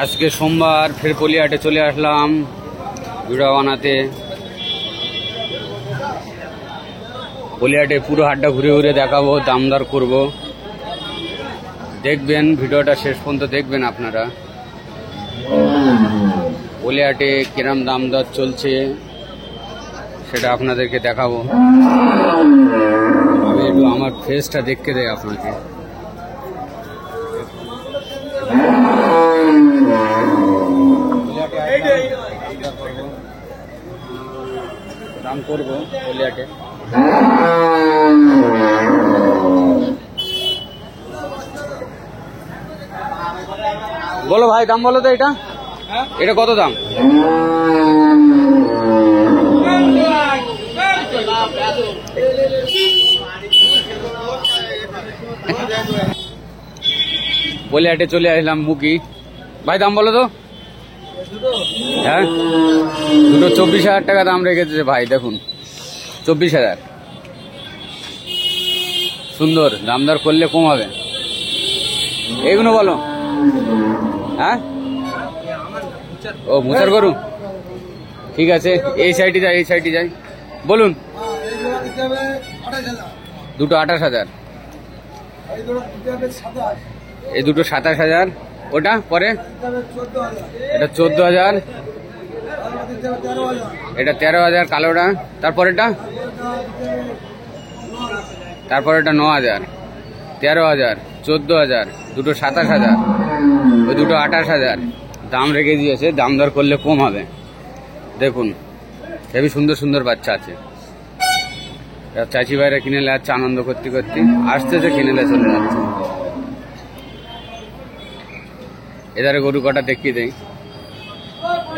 আজকে সোমবার ফের পলিহাটে চলে আসলাম ভিডিও বানাতে। পলিহাটে পুরো হাটটা ঘুরে ঘুরে দেখাবো, দাম দর করবো। দেখবেন ভিডিওটা শেষ পর্যন্ত দেখবেন আপনারা। পলিহাটে কিরম দাম দর চলছে সেটা আপনাদেরকে দেখাবো। আমি একটু আমার ফেসটা দেখতে দেয় আপনাকে। দাম করবো পলিহাটে। বলো ভাই, দাম বলো তো। এটা কত দাম? পলিহাটে চলে আসলাম মুখি। ভাই দাম বলো তো। হ্যাঁ, দুটো 24,000 টাকা দাম রেখেছে ভাই। দেখুন 24,000। সুন্দর, দাম দর করলে কম হবে। এইগুলো বলো। হ্যাঁ, ও মুচার গরু, ঠিক আছে। এই সাইডে যাই, এই সাইডে যাই। বলুন। দুটো 28,000। এই দুটো 27,000। ওটা পরে এটা 14,000। এটা 13,000 কালোটা। তারপরেটা 9,000, 13,000, 14,000, দুটো 27,000, ওই দুটো 28,000 দাম রেখে দিয়েছে। দাম দর করলে কম হবে। দেখুন হেবি সুন্দর সুন্দর বাচ্চা আছে। চাচি ভাইরা কিনে যাচ্ছে আনন্দ করতে করতে, আসতেছে কিনে চলে যাচ্ছে। এধারে গরু কটা দেখিয়ে দেয়।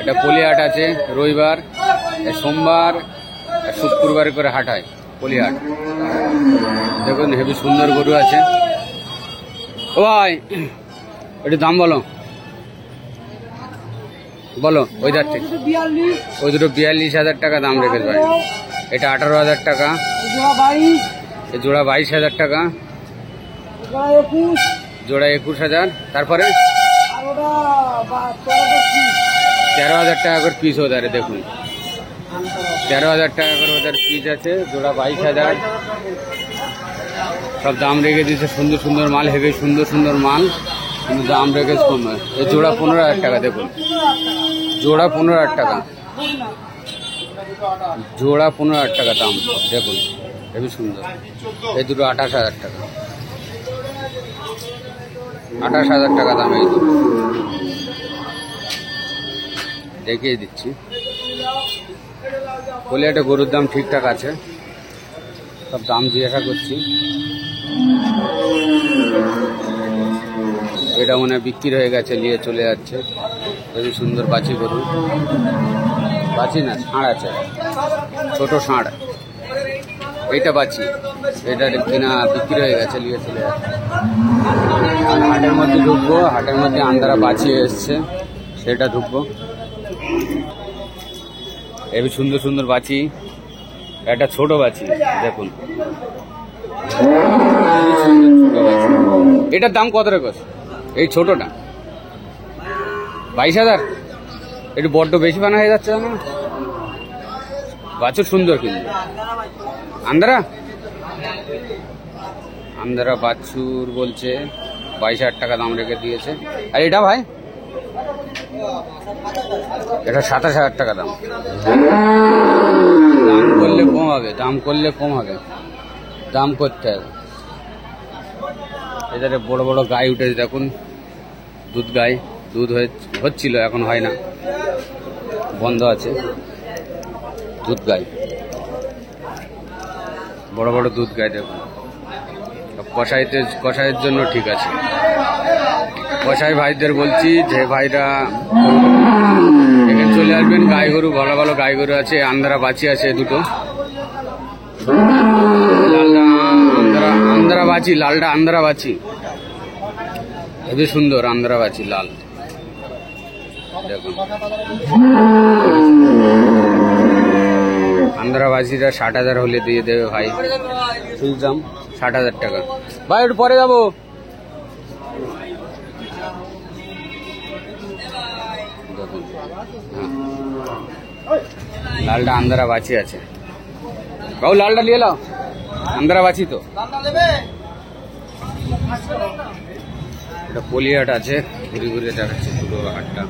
এটা পলিহাট আছে রবিবার, সোমবার, শুক্রবার করে হাট হয় পলিহাট। দেখুন হেবি সুন্দর গরু আছে। ও ভাই একটু দাম বলো, বলো। ওই যাচ্ছে, ওই দুটো 42,000 টাকা দাম রেখেছে ভাই। এটা 18,000 টাকা। এই জোড়া 22,000 টাকা। জোড়া 21,000। তারপরে 13,000 টাকা করে পিস ওদের। দেখুন 13,000 টাকা করে ওদের পিস আছে। জোড়া 22,000। সব দাম রেখে দিয়েছে। সুন্দর সুন্দর মাল, হেভি সুন্দর সুন্দর মাল, কিন্তু দাম রেখেছে কম। এই জোড়া 15,000 টাকা। দেখুন জোড়া 15,000 টাকা। জোড়া 15,000 টাকা দাম। দেখুন হেবি সুন্দর। এই দুটো 28,000 টাকা। 28,000 টাকা দাম এই দুটো। দেখিয়ে দিচ্ছি। পলিহাটে গরুর দাম ঠিকঠাক আছে। সব দাম জিজ্ঞাসা করছি। এটা মনে হয় বিক্রি হয়ে গেছে, নিয়ে চলে যাচ্ছে। খুবই সুন্দর বাছি গরু। বাছি না, ষাঁড় আছে, ছোট ষাঁড়। এইটা বাছি, এটা কিনা বিক্রি হয়ে গেছে, নিয়ে চলে যাচ্ছে। আর হাটের মধ্যে ঢুকবো। হাটের মধ্যে আন্দারা বাছি এসছে, সেটা ঢুকবো। হেবি সুন্দর সুন্দর বাছি। একটা ছোট বাছি দেখুন। এটার দাম কত রেখেছে? এই ছোটটা 22,000। একটু বড্ড বেশি বানা হয়ে যাচ্ছে না? বাছুর সুন্দর, কিন্তু আন্দারা বাছুর বলছে 22,000 টাকা দাম রেখে দিয়েছে। আর এটা ভাই, এটা 27,000 টাকা দাম। দাম করলে কম হবে, দাম করলে কম হবে, দাম করতে হবে। এধারে বড় বড় গাই উঠেছে দেখুন, দুধ গাই। দুধ হচ্ছিল, এখন হয় না, বন্ধ আছে। দুধ গাই, বড় বড় দুধ গাই দেখুন। কষাইয়ের জন্য ঠিক আছে। কষাই ভাইদের বলছি যে ভাইরা এখানে চলে আসবেন। গাই গরু, ভালো ভালো গাই গরু আছে। আন্দারা বাছি আছে দুটো। আন্দারা বাছি, লালটা আন্দারা বাছি, হেবি সুন্দর আন্দারা বাছি লাল। দেখুন আন্দারা বাছিটা 60,000 হলে দিয়ে দেবে ভাই। ঠিক দাম 60,000 টাকা। ভাই একটু পরে যাবো। লালটা আন্দারা বাছি আছে বাবু, লালটা নিয়ে নাও, আন্দারা বাছি তো। এটা পলিহাট আছে, ঘুরে ঘুরে দেখাচ্ছে পুরো হাটটা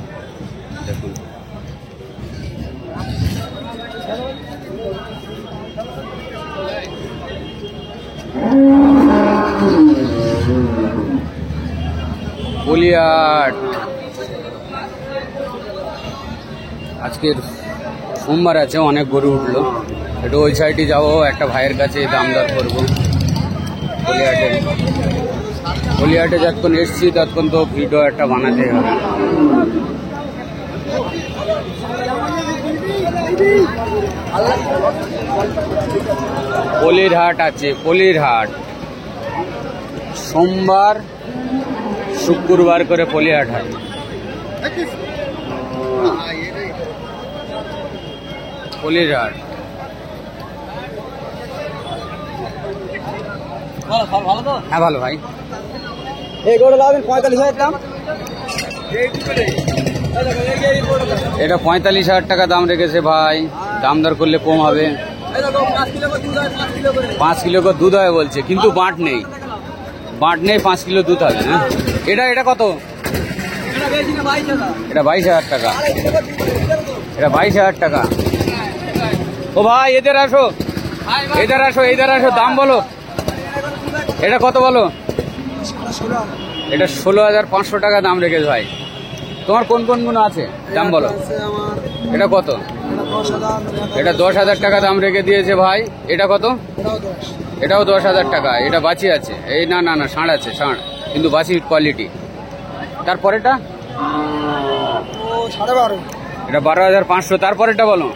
দেখুন। পলিহাট আজকের সোমবার আছে, অনেক গরু উঠলো। একটু ওই সাইডে যাবো, একটা ভাইয়ের কাছে দাম দর করবো। পলিহাটে যতক্ষণ এসছি ততক্ষণ তো ভিডিও একটা বানাতে হবে। পলির হাট আছে, পলির হাট সোমবার শুক্রবার করে পলিহাট হয়। পলির হাট হ্যাঁ ভালো ভাই। এই গরু লাগাবেন 45,000 দাম। এটা 45,000 টাকা দাম রেখেছে ভাই, দাম দর করলে কম হবে। 5 কিলো করে দুধ হয় বলছে, কিন্তু বাঁট নেই, বাঁট নেই, 5 কিলো দুধ হবে। হ্যাঁ এটা কত? এটা 22,000 টাকা, এটা 22,000 টাকা। ও ভাই এদের আসো, এদের আসো, এদের আসো, দাম বলো। এটা কত বলো? এটা 16,500 টাকা দাম রেখেছে ভাই। তোমার কোন কোন গুণ আছে দাম বলো? এটা কত? এটা 10,000 টাকা দাম রেখে দিয়েছে ভাই। এটা কত? এটাও 10,000 টাকা। এটা বাছি আছে, এই না না না ষাঁড় আছে, ষাঁড় কিন্তু বাছি কোয়ালিটি। তারপরেটা এটা 12,500। তারপরেটা বলো,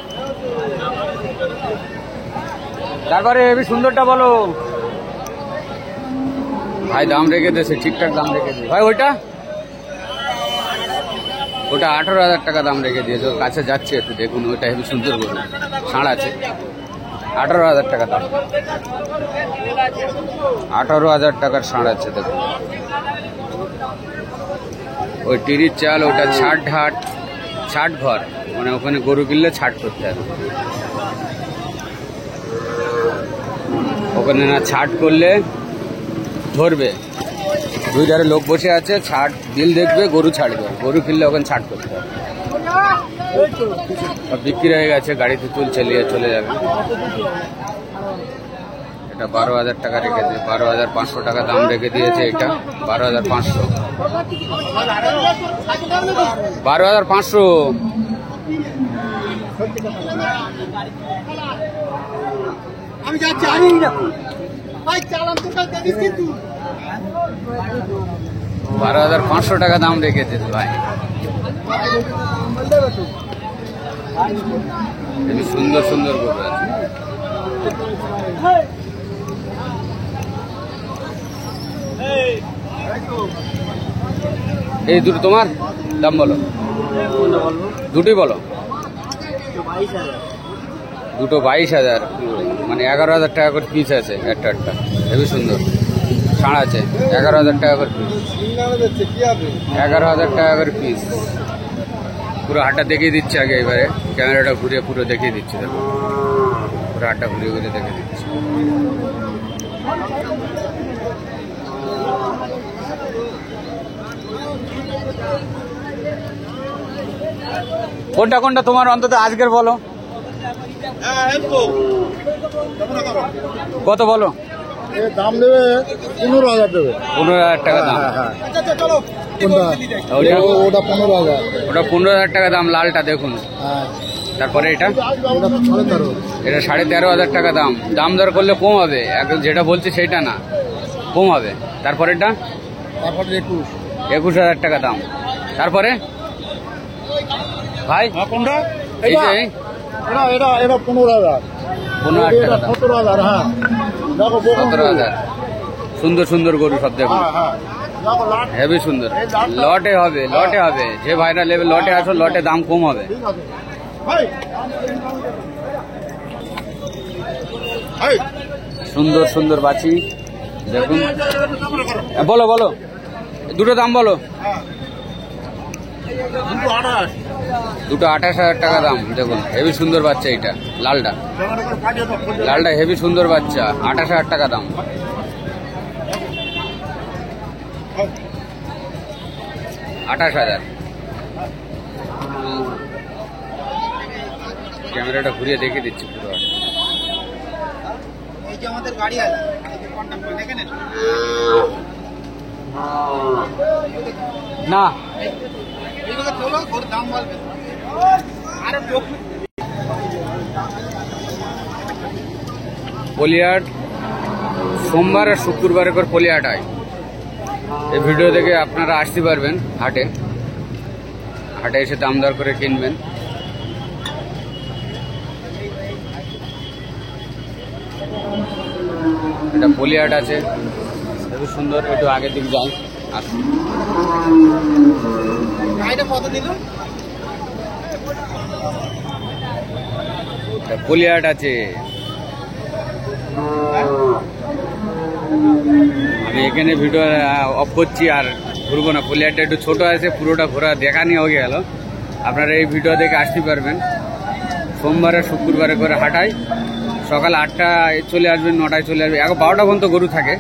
তারপরে হেবি সুন্দরটা বলো ভাই। দাম রেখে দিয়েছে, ঠিকঠাক দাম রেখে দিয়েছে ভাই। ওটা 18,000 টাকা দাম রেখে দিয়েছে। ওর কাছে যাচ্ছে, একটু দেখুন, ওইটা হেবি সুন্দর গরু, ষাঁড় আছে। 18,000 টাকা দাম, 18,000 টাকার ষাঁড় আছে দেখুন। ওই টিরির চাল, ওটা ছাট ঘর, মানে ওখানে গরু কিনলে ছাট করতে হবে। ওখানে না ছাট করলে ধরবে, দুই ধারে লোক বসে আছে, ছাট বিল দেখবে, গরু ছাড়বে। গরু কিনলে ওখানে ছাট করতে হবে। বিক্রি হয়ে গেছে, গাড়িতে তুলছে, নিয়ে চলে যাবে। এটা 12,000 টাকা রেখেছে, 12,500 টাকা দাম রেখে দিয়েছে। এটা 12,500, 12,500। আমি যাচ্ছি, আমি ভাই চালান তো দেখিস কিন্তু 12,500 টাকা দাম রেখেছে ভাই। সুন্দর সুন্দর গরু আছে। এই দুটো তোমার দাম বলো, দুটোই বলো। দুটো 22,000, মানে 11,000 টাকা করে পিস আছে। একটা হেবি সুন্দর ষাঁড় আছে, 11,000 টাকা করে পিস, 11,000 টাকা করে পিস। পুরো হাটটা দেখিয়ে দিচ্ছে আগে, এবারে ক্যামেরাটা ঘুরে পুরো দেখিয়ে দিচ্ছে। দেখো পুরো হাটটা ঘুরে ঘুরে দেখিয়ে দিচ্ছে। কোনটা কোনটা তোমার অন্তত আজকের বলো, কত বলো? দাম দেবে 15,000 দেবে, 15,000 টাকা দাম। ওটা 15,000, ওটা 15,000 টাকা দাম। লালটা দেখুন। তারপরে এটা 13,500 টাকা দাম। দাম দর করলে কম হবে, যেটা বলছি সেটা না, কম হবে। তারপরে এটা 21,000 টাকা দাম। তারপরে ভাই কোনটা? এই যে এটা 15,000, 15,000 টাকা দাম। 17,000। হ্যাঁ দেখো 17,000। সুন্দর সুন্দর গরু সব দেখুন, হেবি সুন্দর। লটে হবে, লটে হবে। যে ভাইরা নেবে লটে আসো, লটে দাম কম হবে। সুন্দর সুন্দর বাছি দেখুন। বলো বলো, দুটো দাম বলো। দুটো 28,000 টাকা দাম। দেখুন হেভি সুন্দর বাচ্চা, এইটা লালটা, লালটা হেভি সুন্দর বাচ্চা, 28,000 টাকা দাম। আঠাশ হাজার। ক্যামেরাটা ঘুরিয়ে দেখিয়ে দিচ্ছি পুরো। এই যে আমাদের গাড়ি আছে, কন্টাক্ট করে দেখেন না এইভাবে তোলো, ওর দাম বলবে। আরে পলিহাট সোমবার আর শুক্রবারে করে পলিহাট হয়। এই ভিডিও দেখে আপনারা আসতে পারবেন হাটে, হাটে এসে দাম দর করে কিনবেন। এটা পলিহাট আছে, খুব সুন্দর। একটু আগের দিক যাই, আসুন। গাড়িটা কত দিল? পলিহাট আছে। আমি এখানে ভিডিও অফ করছি আর ঘুরবো না। পলিহাটটা একটু ছোট আছে, পুরোটা ঘোরা দেখানি হয়ে গেল। আপনারা এই ভিডিও দেখে আসতে পারবেন। সোমবার আর শুক্রবারে করে হাঁটায়, সকাল 8টায় চলে আসবেন, 9টায় চলে আসবেন, 12টা পর্যন্ত গরু থাকে।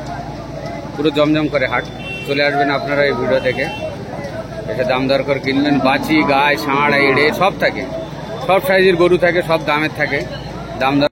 পুরো জমজম করে হাট। চলে আসবেন আপনারা এই ভিডিও দেখে, এসে দাম দর করে কিনবেন। বাছি, গায়ে, ষাঁড়, এড়ে সব থাকে, সব সাইজের গরু থাকে, সব দামের থাকে। দাম দর